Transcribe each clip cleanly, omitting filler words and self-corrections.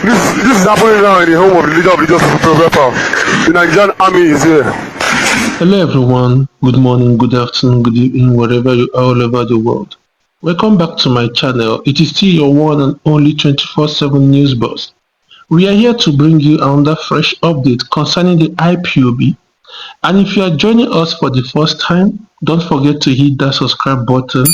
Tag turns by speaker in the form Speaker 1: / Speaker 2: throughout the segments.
Speaker 1: This is happening now in the home of the leader of the Justice Professor. The Nigerian army is here.
Speaker 2: Hello everyone, good morning, good afternoon, good evening, wherever you are all over the world. Welcome back to my channel. It is still your one and only 24/7 news boss. We are here to bring you another fresh update concerning the IPOB. And if you are joining us for the first time, don't forget to hit that subscribe button,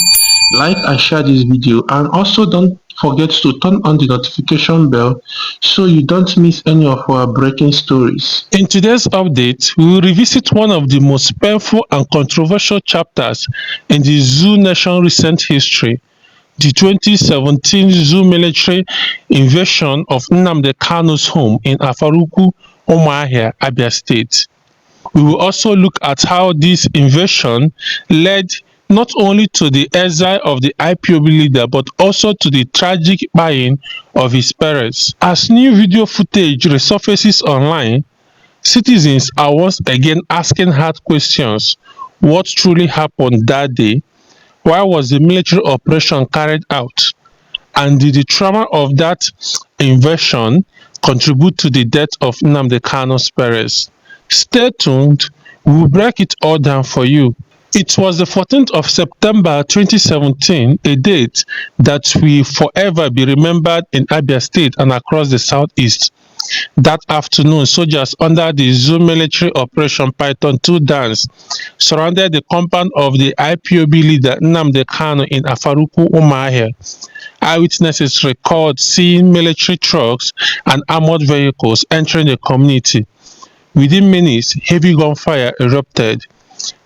Speaker 2: like and share this video, and also don't forget to turn on the notification bell so you don't miss any of our breaking stories. In today's update, we will revisit one of the most painful and controversial chapters in the Zoo Nation recent history, the 2017 Zoo military invasion of Nnamdi Kanu's home in Afaruku, Umuahia, Abia State. We will also look at how this invasion led not only to the exile of the IPOB leader but also to the tragic buying of his parents. As new video footage resurfaces online, citizens are once again asking hard questions. What truly happened that day? Why was the military operation carried out? And did the trauma of that invasion contribute to the death of Nnamdi Kanu's parents? Stay tuned, we will break it all down for you. It was the 14th of September 2017, a date that will forever be remembered in Abia State and across the southeast. That afternoon, soldiers under the Zoo military Operation Python 2 dance surrounded the compound of the IPOB leader Nnamdi Kanu in Afaruku, Umuahia. Eyewitnesses record seeing military trucks and armored vehicles entering the community. Within minutes, heavy gunfire erupted.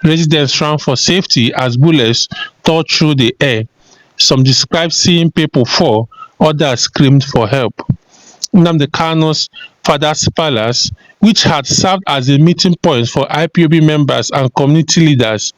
Speaker 2: Residents ran for safety as bullets tore through the air. Some described seeing people fall, others screamed for help. Nnamdi Kanu's father's palace, which had served as a meeting point for IPOB members and community leaders,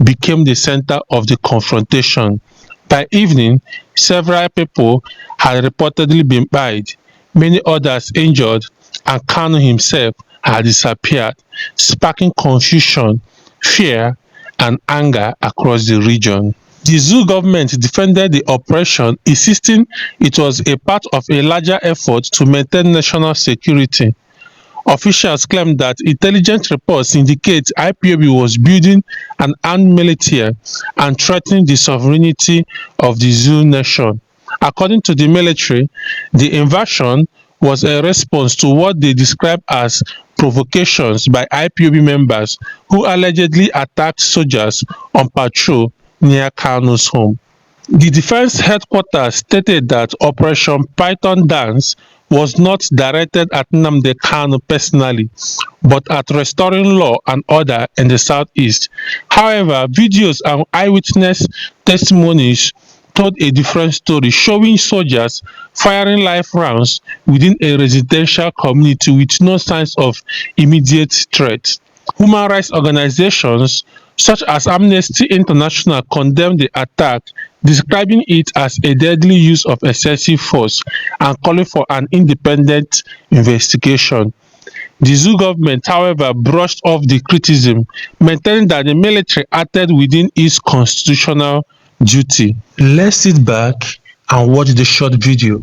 Speaker 2: became the center of the confrontation. By evening, several people had reportedly been buried, many others injured, and Kanu himself had disappeared, sparking confusion, fear, and anger across the region. The Zoo government defended the operation, insisting it was a part of a larger effort to maintain national security. Officials claimed that intelligence reports indicate IPOB was building an armed military and threatening the sovereignty of the Zoo nation. According to the military, the invasion was a response to what they described as provocations by IPOB members who allegedly attacked soldiers on patrol near Kanu's home. The defense headquarters stated that Operation Python Dance was not directed at Nnamdi Kanu personally, but at restoring law and order in the southeast. However, videos and eyewitness testimonies told a different story, showing soldiers firing live rounds within a residential community with no signs of immediate threat. Human rights organizations such as Amnesty International condemned the attack, describing it as a deadly use of excessive force and calling for an independent investigation. The Zoo government, however, brushed off the criticism, maintaining that the military acted within its constitutional duty. Let's sit back and watch the short video.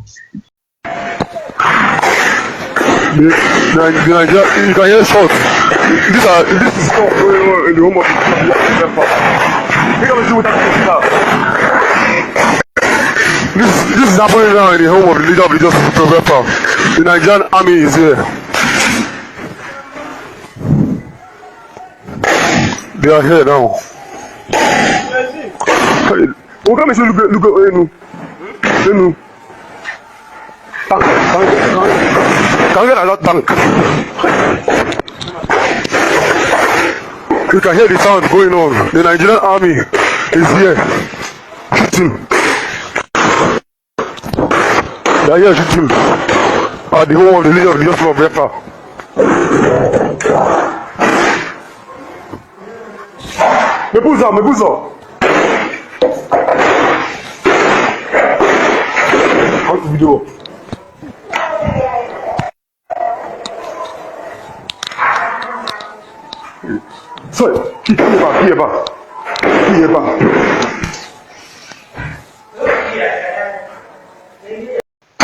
Speaker 1: You can hear shots. This is stuff going on in the home of the Professor. This is happening now in the home of the leader of the Justice Professor. The Nigerian army is here. They are here now. Look at me, look at Enu. Can you get that tank? You can hear the sound going on. The Nigerian army is here. Shooting. They are here shooting at the home of the leader of the Justice Professor. Mebuza. How to video? So, hier ba.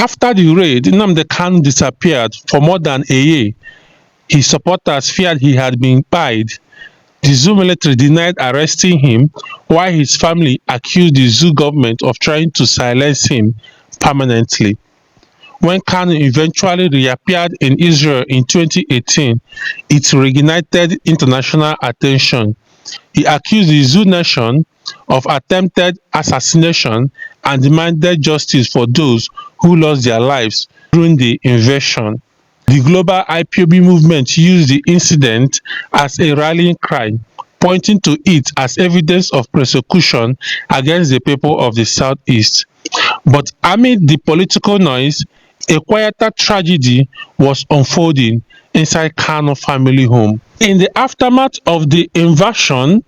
Speaker 2: After the raid, Nnamdi Kanu disappeared for more than a year. His supporters feared he had been spied. The zoo military denied arresting him, while his family accused the zoo government of trying to silence him permanently. When Kanu eventually reappeared in Israel in 2018, it reignited international attention. He accused the zoo nation of attempted assassination and demanded justice for those who lost their lives during the invasion. The global IPOB movement used the incident as a rallying cry, pointing to it as evidence of persecution against the people of the Southeast. But amid the political noise, a quieter tragedy was unfolding inside Kanu family home. In the aftermath of the invasion,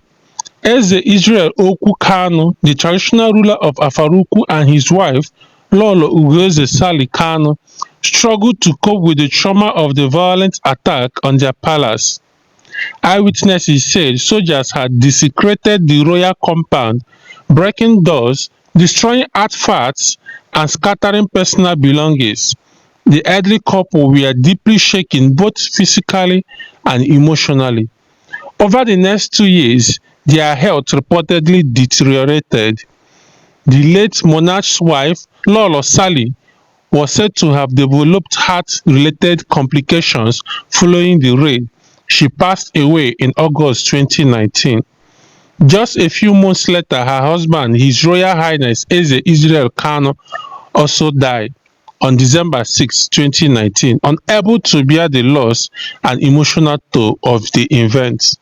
Speaker 2: Eze Israel Okwu Kanu, the traditional ruler of Afaruku, and his wife, Lolo Ugoeze Sali Kanu, struggled to cope with the trauma of the violent attack on their palace. Eyewitnesses said soldiers had desecrated the royal compound, breaking doors, destroying artifacts, and scattering personal belongings. The elderly couple were deeply shaken both physically and emotionally. Over the next 2 years, their health reportedly deteriorated. The late monarch's wife, Lolo Sali, was said to have developed heart-related complications following the raid. She passed away in August 2019. Just a few months later, her husband, His Royal Highness Eze Israel Kanu, also died on December 6, 2019, unable to bear the loss and emotional toll of the event.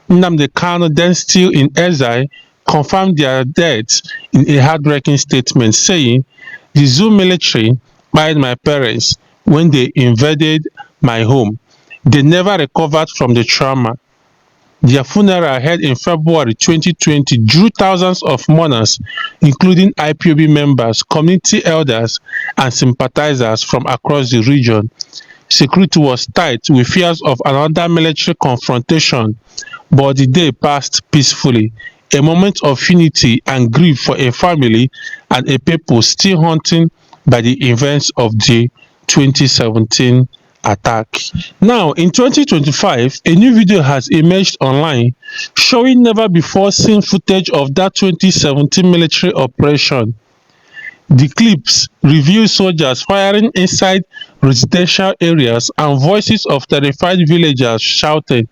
Speaker 2: Nnamdi Kanu, then still in exile, confirmed their deaths in a heartbreaking statement, saying, "The zoo military spied my parents when they invaded my home. They never recovered from the trauma." Their funeral, held in February 2020, drew thousands of mourners, including IPOB members, community elders, and sympathizers from across the region. Security was tight with fears of another military confrontation, but the day passed peacefully, a moment of unity and grief for a family and a people still haunted by the events of the 2017 attack. Now, in 2025, a new video has emerged online showing never before seen footage of that 2017 military operation. The clips reveal soldiers firing inside residential areas and voices of terrified villagers shouting,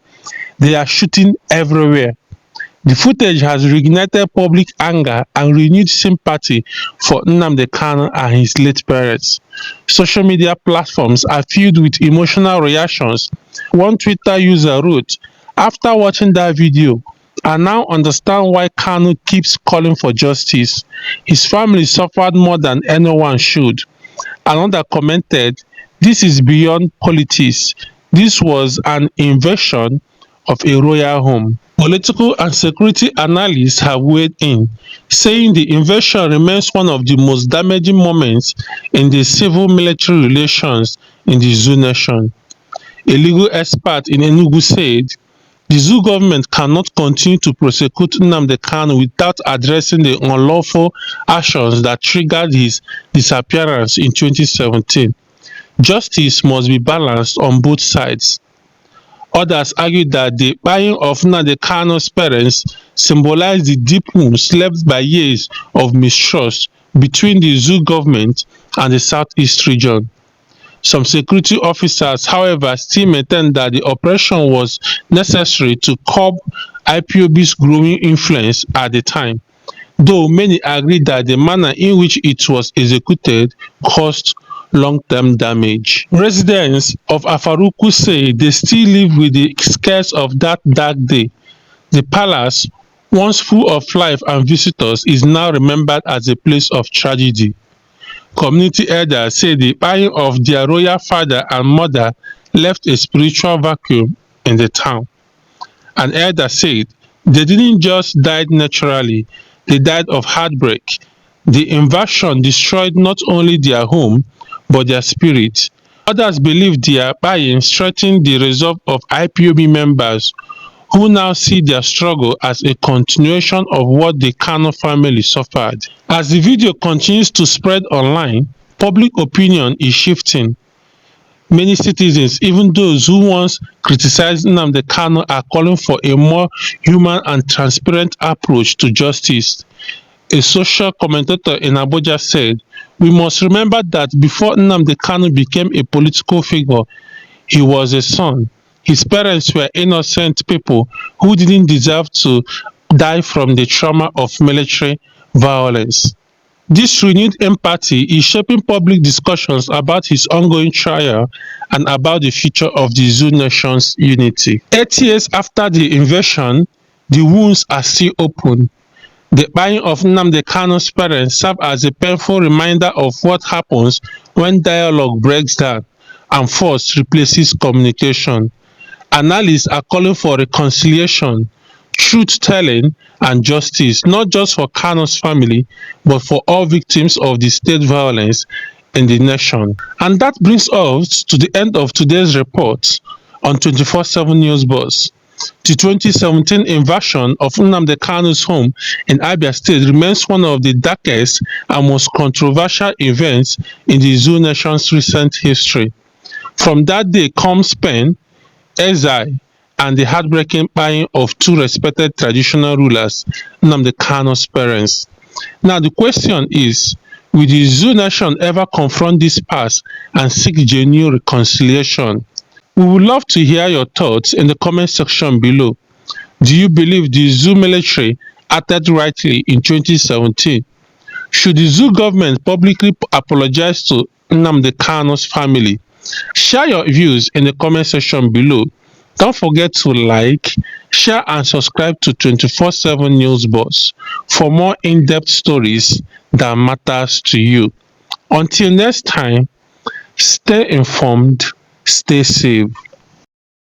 Speaker 2: "They are shooting everywhere." The footage has reignited public anger and renewed sympathy for Nnamdi Kanu and his late parents. Social media platforms are filled with emotional reactions. One Twitter user wrote, "After watching that video, I now understand why Kanu keeps calling for justice. His family suffered more than anyone should." Another commented, "This is beyond politics. This was an invasion of a royal home." Political and security analysts have weighed in, saying the invasion remains one of the most damaging moments in the civil-military relations in the zoo nation. A legal expert in Enugu said, "The zoo government cannot continue to prosecute Nnamdi Kanu without addressing the unlawful actions that triggered his disappearance in 2017. Justice must be balanced on both sides." Others argue that the buying of Nnamdi Kanu's parents symbolized the deep wounds left by years of mistrust between the zoo government and the Southeast region. Some security officers, however, still maintain that the operation was necessary to curb IPOB's growing influence at the time, though many agree that the manner in which it was executed caused long-term damage. Residents of Afaruku say they still live with the scares of that dark day. The palace, once full of life and visitors, is now remembered as a place of tragedy. Community elders say the buying of their royal father and mother left a spiritual vacuum in the town. An elder said they didn't just die naturally, they died of heartbreak. The invasion destroyed not only their home, but their spirit. Others believe their buying strengthened the resolve of IPOB members, who now see their struggle as a continuation of what the Kanu family suffered. As the video continues to spread online, Public opinion is shifting. Many citizens, even those who once criticized Nnamdi Kanu, are calling for a more human and transparent approach to justice. A social commentator in Abuja said, "We must remember that before Nnamdi Kanu became a political figure, he was a son. His parents were innocent people who didn't deserve to die from the trauma of military violence." This renewed empathy is shaping public discussions about his ongoing trial and about the future of the Zoo nation's unity. 8 years after the invasion, the wounds are still open. The kpaing of Nnamdi Kanu's parents serve as a painful reminder of what happens when dialogue breaks down and force replaces communication. Analysts are calling for reconciliation, truth-telling and justice, not just for Kanu's family but for all victims of the state violence in the nation. And that brings us to the end of today's report on 24/7 News Buzz. The 2017 invasion of Nnamdi Kanu's home in Abia State remains one of the darkest and most controversial events in the Zoo nation's recent history. From that day comes pain, exile and the heartbreaking kpaing of two respected traditional rulers, Nnamdi Kanu's parents. Now the question is, will the Zoo nation ever confront this past and seek genuine reconciliation? We would love to hear your thoughts in the comment section below. Do you believe the Zoo military acted rightly in 2017? Should the Zoo government publicly apologize to Nnamdi Kanu's family? Share your views in the comment section below. Don't forget to like, share and subscribe to 24/7 News Buzz for more in-depth stories that matters to you. Until next time, stay informed, stay safe.